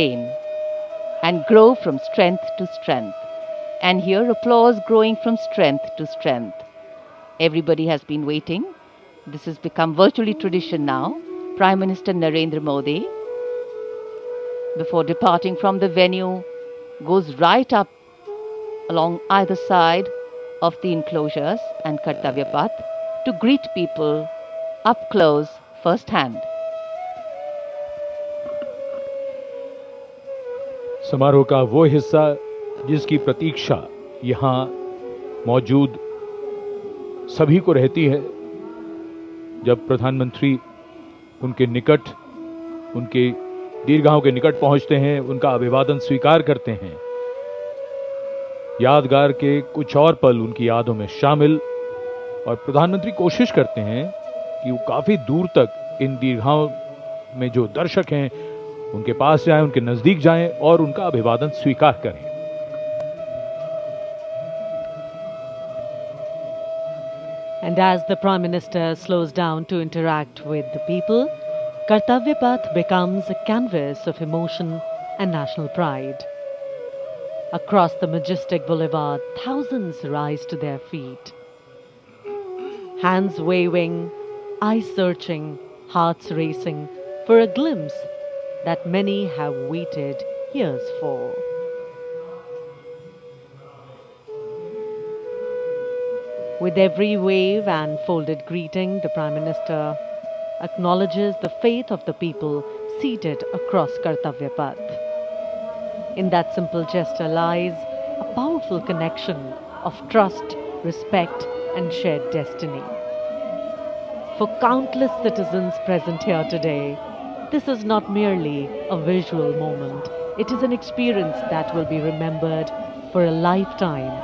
gain and grow from strength to strength. And here, applause growing from strength to strength. Everybody has been waiting. This has become virtually tradition now. Prime Minister Narendra Modi, before departing from the venue, goes right up along either side of the enclosures and Kartavya Path to greet people up close, first hand. समारोह का वो हिस्सा जिसकी प्रतीक्षा यहाँ मौजूद सभी को रहती है, जब प्रधानमंत्री उनके निकट, उनके दीर्घाओं के निकट पहुंचते हैं, उनका अभिवादन स्वीकार करते हैं। यादगार के कुछ और पल उनकी यादों में शामिल, और प्रधानमंत्री कोशिश करते हैं कि वो काफी दूर तक इन दीर्घाओं में जो दर्शक हैं उनके पास जाएं, उनके नजदीक जाएं और उनका अभिवादन स्वीकार करें। And as the Prime Minister slows down to interact with the people, Kartavya Path becomes a canvas of emotion and national pride. Across the majestic boulevard, thousands rise to their feet. Hands waving, eyes searching, hearts racing for a glimpse that many have waited years for. With every wave and folded greeting, the Prime Minister acknowledges the faith of the people seated across Kartavya Path. In that simple gesture lies a powerful connection of trust, respect, and shared destiny. For countless citizens present here today, this is not merely a visual moment. It is an experience that will be remembered for a lifetime,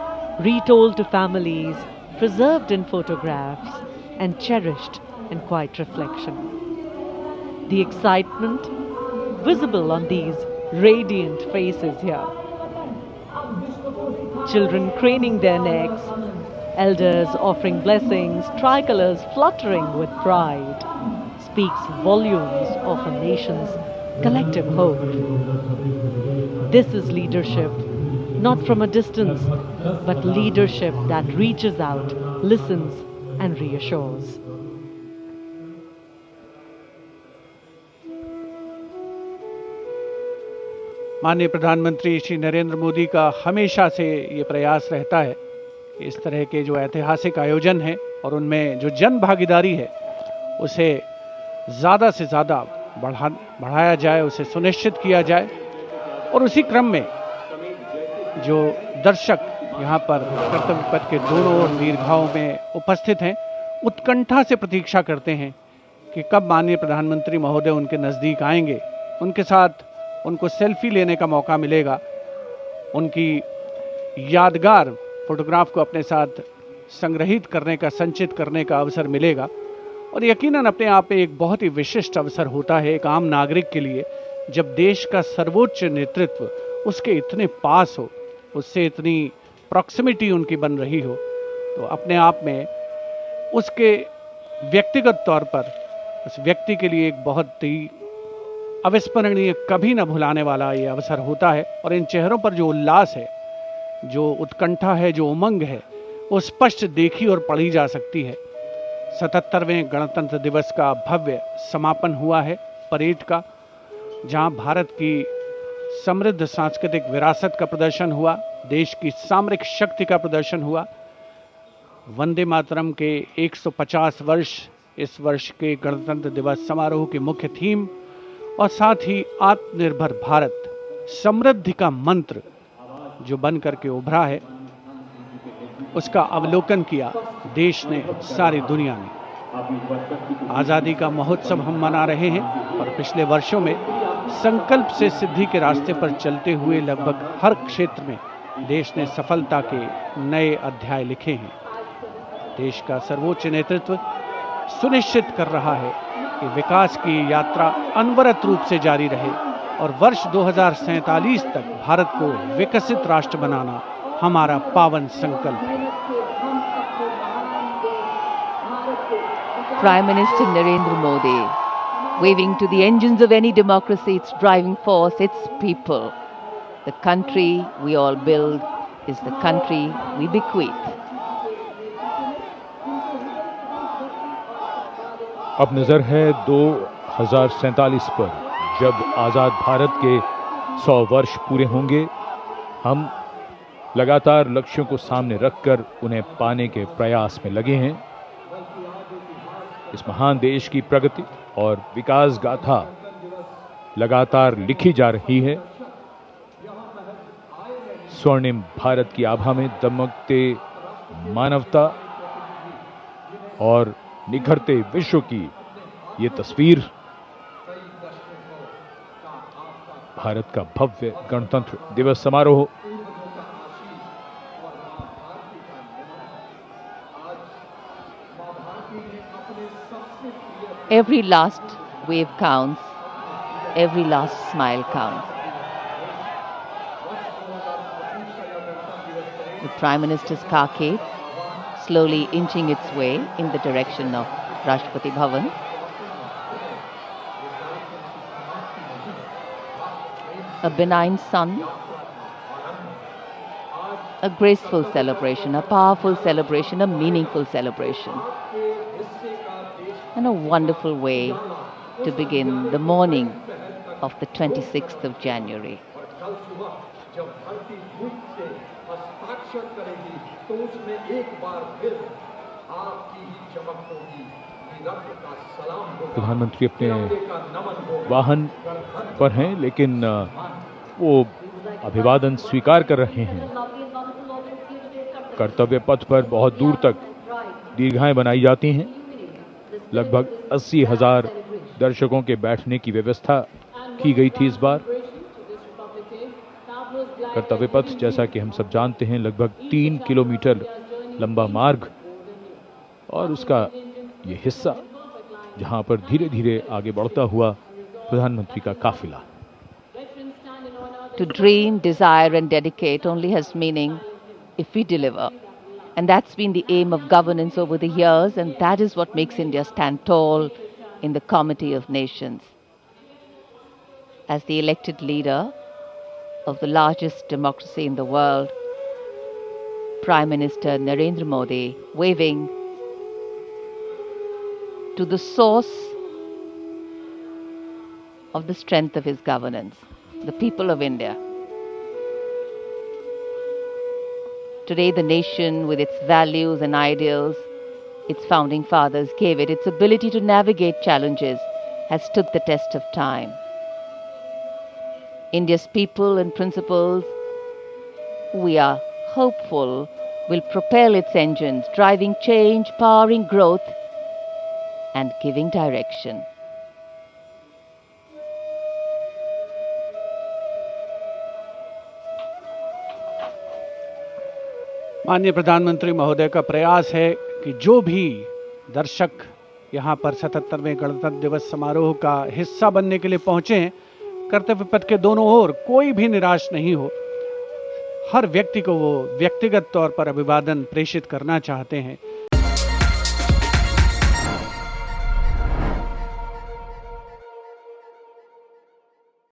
retold to families, preserved in photographs, and cherished in quiet reflection. The excitement visible on these radiant faces here. Children craning their necks, elders offering blessings, tricolors fluttering with pride, speaks volumes of a nation's collective hope. This is leadership, not from a distance, but leadership that reaches out, listens, and reassures. माननीय प्रधानमंत्री श्री नरेंद्र मोदी का हमेशा से ये प्रयास रहता है कि इस तरह के जो ऐतिहासिक आयोजन हैं और उनमें जो जन भागीदारी है उसे ज़्यादा से ज़्यादा बढ़ाया जाए, उसे सुनिश्चित किया जाए। और उसी क्रम में जो दर्शक यहाँ पर कर्तव्य पथ के दोनों ओर दीर्घाओं में उपस्थित हैं, उत्कंठा से प्रतीक्षा करते हैं कि कब माननीय प्रधानमंत्री महोदय उनके नज़दीक आएंगे, उनके साथ उनको सेल्फी लेने का मौका मिलेगा, उनकी यादगार फोटोग्राफ को अपने साथ संग्रहित करने का, संचित करने का अवसर मिलेगा। और यकीनन अपने आप में एक बहुत ही विशिष्ट अवसर होता है एक आम नागरिक के लिए, जब देश का सर्वोच्च नेतृत्व उसके इतने पास हो, उससे इतनी प्रॉक्सिमिटी उनकी बन रही हो, तो अपने आप में उसके व्यक्तिगत तौर पर उस व्यक्ति के लिए एक बहुत ही अविस्मरणीय, कभी न भुलाने वाला ये अवसर होता है। और इन चेहरों पर जो उल्लास है, जो उत्कंठा है, जो उमंग है, वो स्पष्ट देखी और पढ़ी जा सकती है। 77वें गणतंत्र दिवस का भव्य समापन हुआ है परेड का, जहां भारत की समृद्ध सांस्कृतिक विरासत का प्रदर्शन हुआ, देश की सामरिक शक्ति का प्रदर्शन हुआ। वंदे मातरम के 150 वर्ष इस वर्ष के गणतंत्र दिवस समारोह की मुख्य थीम, और साथ ही आत्मनिर्भर भारत, समृद्धि का मंत्र जो बन करके उभरा है, उसका अवलोकन किया देश ने, सारी दुनिया ने। आज़ादी का महोत्सव हम मना रहे हैं और पिछले वर्षों में संकल्प से सिद्धि के रास्ते पर चलते हुए लगभग हर क्षेत्र में देश ने सफलता के नए अध्याय लिखे हैं। देश का सर्वोच्च नेतृत्व सुनिश्चित कर रहा है कि विकास की यात्रा अनवरत रूप से जारी रहे और वर्ष 2047 तक भारत को विकसित राष्ट्र बनाना हमारा पावन संकल्प है। Prime Minister Narendra Modi Waving to the engines of any democracy, its driving force, its people. The country we all build is the country we bequeath. अब नजर है 2047 पर, जब आजाद भारत के 100 वर्ष पूरे होंगे। हम लगातार लक्ष्यों को सामने रखकर उन्हें पाने के प्रयास में लगे हैं। इस महान देश की प्रगति और विकास गाथा लगातार लिखी जा रही है। स्वर्णिम भारत की आभा में दमकते मानवता और निखरते विश्व की ये तस्वीर भारत का भव्य गणतंत्र दिवस समारोह। Every last wave counts, every last smile counts. The Prime Minister's carcade slowly inching its way in the direction of Rashtrapati Bhavan. A benign sun, a graceful celebration, a powerful celebration, a meaningful celebration, and a wonderful way to begin the morning of the 26th of January. प्रधानमंत्री अपने वाहन पर हैं, लेकिन वो अभिवादन स्वीकार कर रहे हैं। कर्तव्य पथ पर बहुत दूर तक दीर्घाएं बनाई जाती हैं। लगभग 80,000 दर्शकों के बैठने की व्यवस्था की गई थी इस बार। कर्तव्य पथ, जैसा कि हम सब जानते हैं, लगभग 3 किलोमीटर लंबा मार्ग और उसका ये हिस्सा जहां पर धीरे धीरे आगे बढ़ता हुआ प्रधानमंत्री का काफिला। To dream, desire and dedicate only has meaning if we deliver. And that's been the aim of governance over the years, and that is what makes India stand tall in the comity of nations. As the elected leader of the largest democracy in the world, Prime Minister Narendra Modi waving to the source of the strength of his governance, the people of India. Today, the nation, with its values and ideals its founding fathers gave it, its ability to navigate challenges, has stood the test of time. India's people and principles, we are hopeful, will propel its engines, driving change, powering growth, and giving direction. माननीय प्रधानमंत्री महोदय का प्रयास है कि जो भी दर्शक यहाँ पर 77वें गणतंत्र दिवस समारोह का हिस्सा बनने के लिए पहुंचे हैं, कर्तव्य पथ के दोनों ओर कोई भी निराश नहीं हो। हर व्यक्ति को वो व्यक्तिगत तौर पर अभिवादन प्रेषित करना चाहते हैं।